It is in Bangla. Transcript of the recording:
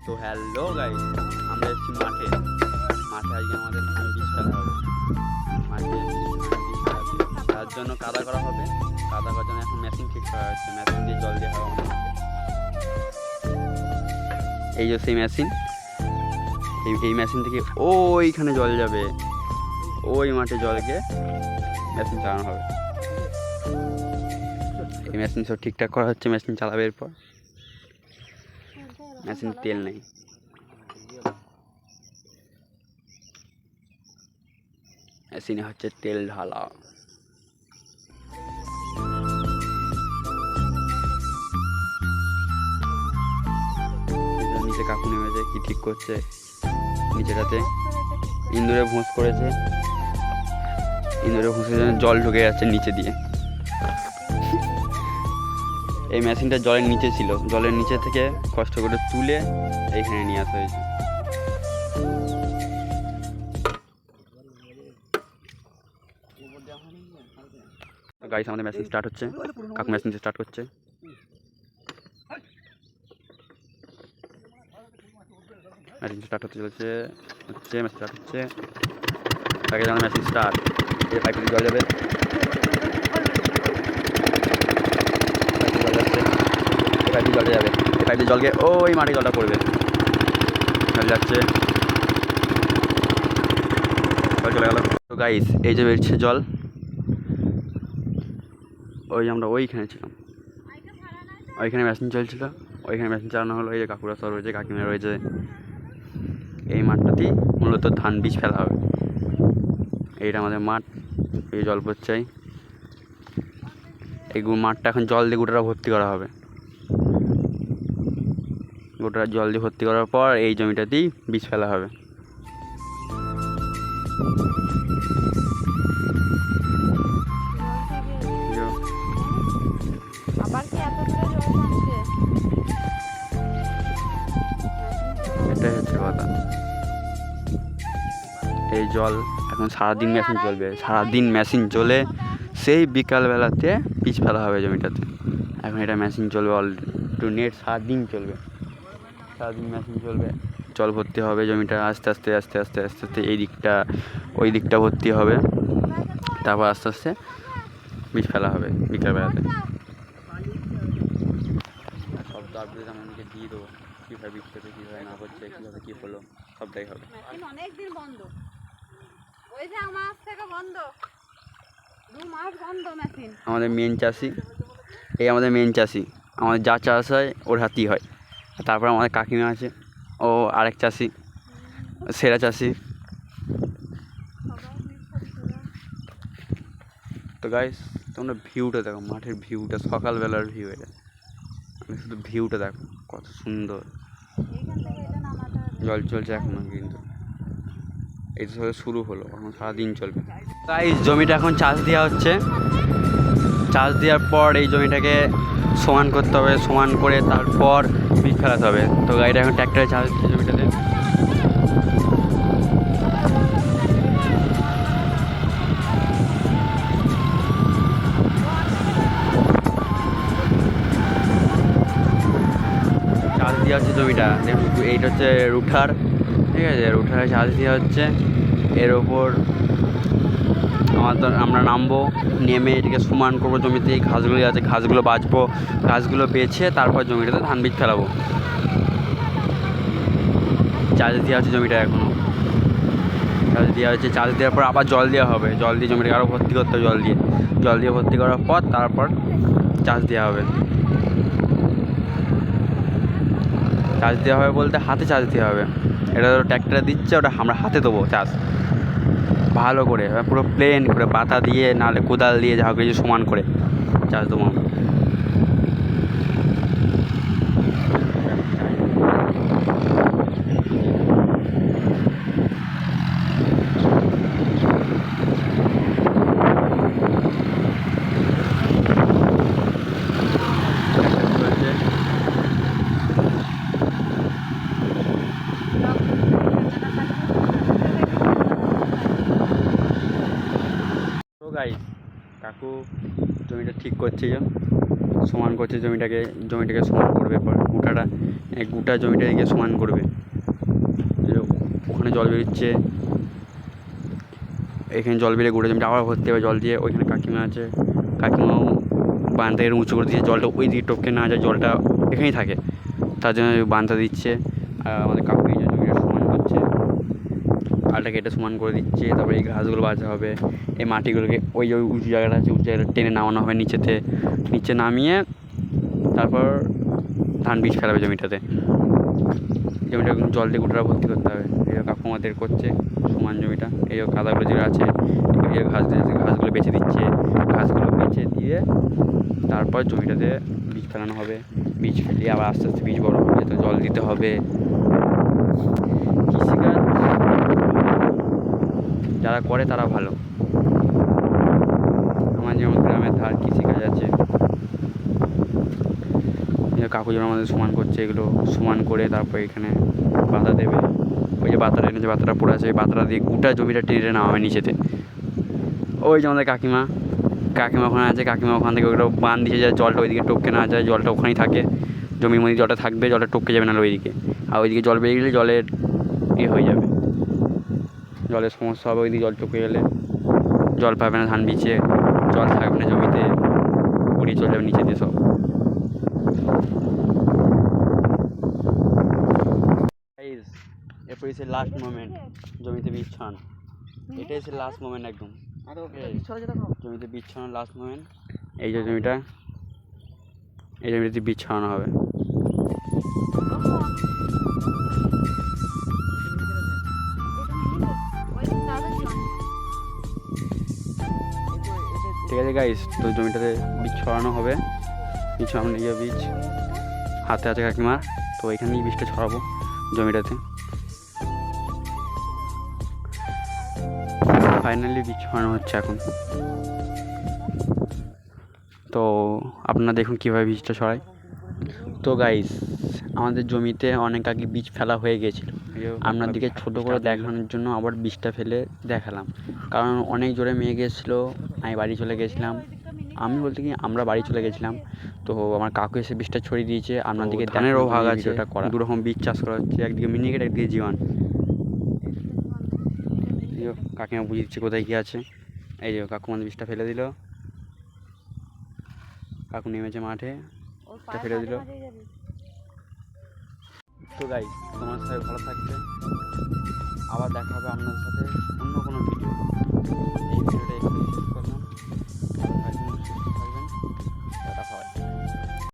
তো হ্যালো গাইস, আমরা এসেছি মাঠে। আজকে আমাদের ধান বীজ ফেলা হবে। মাঠে এসেছি ধান বীজ ফেলাতে, তার জন্য কাদা করা হবে। কাদা করার জন্য এখন মেশিন ফিট করা হচ্ছে, মেশিন দিয়ে জল দেওয়া হবে আমাদের মাঠে। এই যে সেই মেশিন, এই মেশিন থেকে ওইখানে জল যাবে, ওই মাঠে জলকে মেশিন চালানো হবে। এই মেশিন সব ঠিকঠাক করা হচ্ছে, মেশিন চালাবে এরপর। মেশিন তেল নেই, মেশিনে হচ্ছে তেল ঢালা। নিচে কাকু নেমেছে, কি ঠিক করছে নিচেটাতে। ইন্দুরে ভোঁস করেছে, ইন্দুরে ভোঁসের জন্য জল ঢুকে যাচ্ছে নিচে দিয়ে। এই মেশিনটা জলের নিচে ছিল, জলের নিচে থেকে কষ্ট করে তুলে এইখানে নিয়ে আসা হয়েছে। গাইস, আমাদের মেশিন স্টার্ট হচ্ছে, কাকু মেশিন স্টার্ট করছে। মেশিন স্টার্ট হতে চলছে, মেশিন স্টার্ট হচ্ছে। আগে যেমন মেশিন স্টার্ট, এই পাইপ দিয়ে জল যাবে, পাইপ দিয়ে জল যাবে, এই পাইপ দিয়ে জলকে ওই মাঠে জলটা পড়বে। জল যাচ্ছে, জল চলে গেল। তো গাইস, এই যে বেরছে জল, ওই আমরা ওইখানে ছিলাম, ওইখানে মেশিন চলছিল, ওইখানে মেশিন চালানো হলো। এই যে কাকুরা সব রয়েছে, কাকিমা রয়েছে। এই মাঠটাতেই মূলত ধান বীজ ফেলা হবে। এইটা আমাদের মাঠ, এই জল পড়ছে। এই মাঠটা এখন জল দিয়ে গোটাটা ভর্তি করা হবে। গোটাটা জল দিয়ে ভর্তি করার পর এই জমিটাতেই বীজ ফেলা হবে। এটাই হচ্ছে কথা। এই জল এখন সারাদিন মেশিন চলবে, সারাদিন মেশিন চলে সেই বিকালবেলাতে বীজ ফেলা হবে জমিটাতে। এখন এটা মেশিন চলবে অল্টারনেট, সারাদিন চলবে, সারাদিন মেশিন চলবে। জল ভর্তি হবে জমিটা, আস্তে আস্তে আস্তে আস্তে আস্তে আস্তে এই দিকটা ওই দিকটা ভর্তি হবে, তারপর আস্তে আস্তে বীজ ফেলা হবে বিকালবেলাতে। সব তো আপডেট আমাদেরকে দিয়ে দেবো, কীভাবে বীজ করছে, কীভাবে না করছে, কীভাবে কী হলো, সবটাই হবে। অনেকদিন বন্ধ, বৈশাখ মাস থেকে বন্ধ, 2 মাস বন্ধ মেশিন। আমাদের মেন চাষি, এই আমাদের মেন চাষি, আমাদের যা চাষ হয় ওর হাতেই হয়। তারপর আমাদের কাকিমা আছে, ও আরেক চাষি, সেরা চাষি। তো গাইস, তোমরা ভিউটা দেখো, মাঠের ভিউটা, সকালবেলার ভিউ এটা। আমি শুধু ভিউটা দেখো কত সুন্দর। জল চলছে এখনো, কিন্তু এই তো শুরু হলো, এখন সারাদিন চলবে। গাইস, জমিটা এখন চাষ দেওয়া হচ্ছে। চাষ দেওয়ার পর এই জমিটাকে সমান করতে হবে, সমান করে তারপর বীজ ফেলাতে হবে। তো গাড়িটা এখন ট্র্যাক্টরে চাষ দিচ্ছে জমিটাতে। চাষ দেওয়া হচ্ছে জমিটা, এইটা হচ্ছে রুটার, ঠিক আছে, রুটারে চাষ দেওয়া হচ্ছে। এর ওপর আমরা নামবো, নেমে এটাকে সমান করবো। জমিতে এই ঘাসগুলো আছে, ঘাসগুলো বাছবো, ঘাসগুলো বেছে তারপর জমিটাতে ধান বীজ ফেলাবো। চাষ দেওয়া হচ্ছে জমিটা, এখনও চাষ দেওয়া হচ্ছে। চাষ দেওয়ার পর আবার জল দেওয়া হবে, জল দিয়ে জমিটাকে আরও ভর্তি করতে হবে। জল দিয়ে ভর্তি করার পর তারপর চাষ দেওয়া হবে। চাষ দেওয়া হবে বলতে হাতে চাষ দেওয়া হবে। এটা ধরো ট্র্যাক্টরে দিচ্ছে, ওটা আমরা হাতে দেবো চাষ, ভালো করে পুরো প্লেন করে পাতা দিয়ে, নাহলে কোদাল দিয়ে, যা কিছু সমান করে চাষ দেবো আমরা। তো গাইস, কাকু জমিটা ঠিক করছে, সমান করছে জমিটাকে সমান করবে। পর উঠাটা এই গোটা জমিটা এদিকে সমান করবে। ওখানে জল বেরোচ্ছে, এখানে জল বেরিয়ে গোটা জমিটা আবার ভর্তি হবে জল দিয়ে। ওইখানে কাকিমা আছে, কাকিমাও বানটা এর উঁচু করে দিয়ে জলটা ওই দিকে টপকে না যায়, জলটা এখানেই থাকে, তার জন্য বানটা দিচ্ছে। আর আমাদের কাকু এই জমিটা সমান করছে, আলটা কেটে সমান করে দিচ্ছে। তারপরে এই ঘাসগুলো বাঁচা হবে, এই মাটিগুলোকে ওই যে উঁচু জায়গাটা আছে উঁচু জায়গাটা টেনে নামানো হবে নিচে নামিয়ে তারপর ধান বীজ ফেলাবে জমিটাতে। জমিটা জল দিয়ে গোটাটা ভর্তি করতে হবে। এই কাকু আমাদের করছে সমান জমিটা। এই কাদাগুলো যেগুলো আছে, এই ঘাসগুলো বেছে দিচ্ছে, ঘাসগুলো বেছে দিয়ে তারপর জমিটাতে বীজ ফেলানো হবে। বীজ ফেলিয়ে আবার আস্তে আস্তে বীজ বড় হবে, তো জল দিতে হবে। কৃষিকাজ যারা করে তারা ভালো। আমার যেমন গ্রামের ধার কৃষিকাজ আছে, কাকু যেমন আমাদের সমান করছে, এগুলো সমান করে তারপর এখানে বাতা দেবে। ওই যে বাতাটা এনেছে, বাতাটা পড়ে আছে, ওই বাতাটা দিয়ে গোটা জমিটা টেনে নেওয়া হবে নিচেতে। ওই যে আমাদের কাকিমা ওখানে আছে, কাকিমা ওখান থেকে ওগুলো বান দিয়েছে যায় জলটা ওইদিকে টপকে না যায়, জলটা ওখানেই থাকে, জমির মধ্যে জলটা থাকবে, জলটা টপকে যাবে না ওইদিকে। আর ওইদিকে জল বেরিয়ে গেলে জলের হয়ে যাবে, জলের সমস্যা হবে। ওইদিকে জল টপকে গেলে জল পাবে না ধান বীজে, জল থাকবে না জমিতে, উড়িয়ে চলে যাবে নিচে দিয়ে সব। এরপর এসে লাস্ট মোমেন্ট, জমিতে বীজ ছড়ানো। এটাই এসে লাস্ট মোমেন্ট একদম, জমিতে বীজ ছড়ানো লাস্ট মোমেন্ট। এই যে জমিটা, এই জমিটাতে বীজ ছড়ানো হবে। ঠিক আছে গাইস, তো জমিটাতে বীজ ছড়ানো হবে। বীজ ছড়ানো নিয়ে বীজ হাতে আছে কাকিমার, তো এখানেই বীজটা ছড়াবো জমিটাতে। ফাইনালি বীজ ছড়ানো হচ্ছে এখন। তো আপনারা দেখুন কীভাবে বীজটা ছড়ায়। তো গাইস, আমাদের জমিতে অনেক আগে বীজ ফেলা হয়ে গিয়েছিল, আপনাদেরকে ছোটো করে দেখানোর জন্য আবার বীজটা ফেলে দেখালাম। কারণ অনেক জোরে মেঘ গেছিলো, আমি বাড়ি চলে গেছিলাম। আমি বলতে কি আমরা বাড়ি চলে গেছিলাম, তো আমার কাকু এসে বীজটা ছড়িয়ে দিয়েছে। আপনাদেরকে ধানেরও ভাগ আছে, দুরকম বীজ চাষ করা হচ্ছে, একদিকে মিনিকেট একদিকে জীবন। কাকিমা বুঝিয়ে দিচ্ছে কোথায় কী আছে। এই যে কাকু আমাদের বীজটা ফেলে দিল, কাকু নেমেছে মাঠে, ফেলে দিল। তো গাইস, তোমার সাথে ভালো থাকবে, আবার দেখা হবে আপনাদের সাথে অন্য কোনো ভিডিও। এই ভিডিওটা